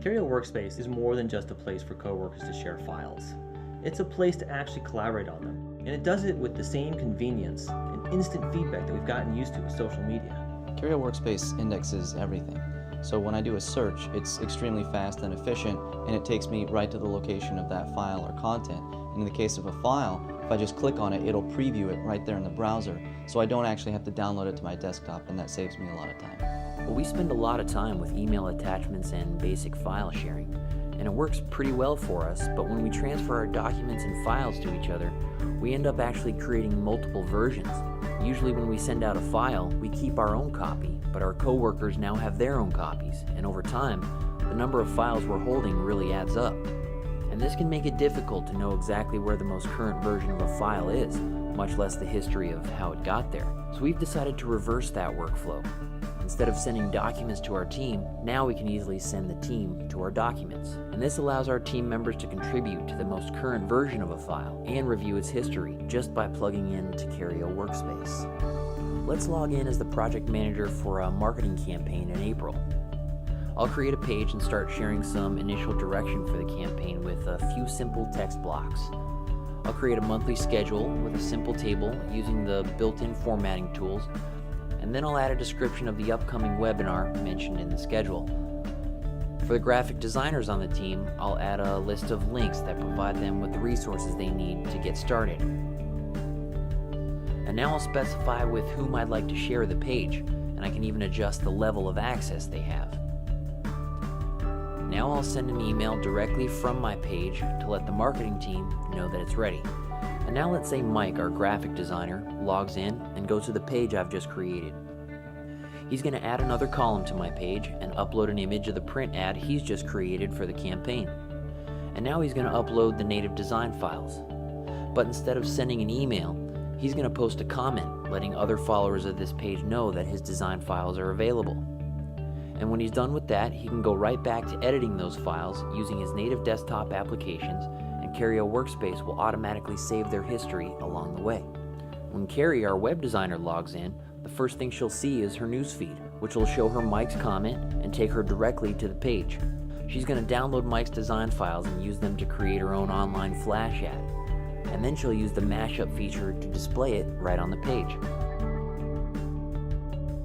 Kerio Workspace is more than just a place for coworkers to share files. It's a place to actually collaborate on them, and it does it with the same convenience and instant feedback that we've gotten used to with social media. Kerio Workspace indexes everything. So when I do a search, it's extremely fast and efficient, and it takes me right to the location of that file or content. And in the case of a file, if I just click on it, it'll preview it right there in the browser, so I don't actually have to download it to my desktop, and that saves me a lot of time. Well, we spend a lot of time with email attachments and basic file sharing, and it works pretty well for us, but when we transfer our documents and files to each other, we end up actually creating multiple versions. Usually when we send out a file, we keep our own copy, but our coworkers now have their own copies, and over time, the number of files we're holding really adds up. And this can make it difficult to know exactly where the most current version of a file is, much less the history of how it got there. So we've decided to reverse that workflow. Instead of sending documents to our team, now we can easily send the team to our documents. And this allows our team members to contribute to the most current version of a file and review its history just by plugging into Kerio Workspace. Let's log in as the project manager for a marketing campaign in April. I'll create a page and start sharing some initial direction for the campaign with a few simple text blocks. I'll create a monthly schedule with a simple table using the built-in formatting tools, and then I'll add a description of the upcoming webinar mentioned in the schedule. For the graphic designers on the team, I'll add a list of links that provide them with the resources they need to get started. And now I'll specify with whom I'd like to share the page, and I can even adjust the level of access they have. Now I'll send an email directly from my page to let the marketing team know that it's ready. And now let's say Mike, our graphic designer, logs in and goes to the page I've just created. He's going to add another column to my page and upload an image of the print ad he's just created for the campaign. And now he's going to upload the native design files. But instead of sending an email, he's going to post a comment letting other followers of this page know that his design files are available. And when he's done with that, he can go right back to editing those files using his native desktop applications, and Kerio Workspace will automatically save their history along the way. When Carrie, our web designer, logs in, the first thing she'll see is her newsfeed, which will show her Mike's comment and take her directly to the page. She's going to download Mike's design files and use them to create her own online flash ad. And then she'll use the mashup feature to display it right on the page.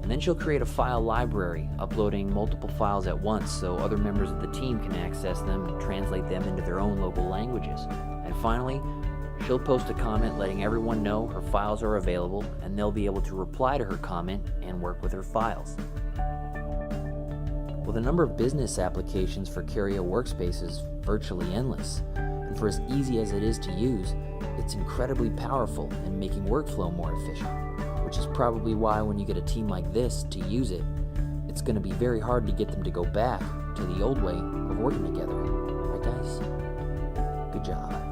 And then she'll create a file library, uploading multiple files at once so other members of the team can access them and translate them into their own local languages. And finally, she'll post a comment letting everyone know her files are available, and they'll be able to reply to her comment and work with her files. Well, the number of business applications for Kerio Workspace is virtually endless, and for as easy as it is to use, it's incredibly powerful in making workflow more efficient. Which is probably why when you get a team like this to use it, it's going to be very hard to get them to go back to the old way of working together. Right, guys? Good job.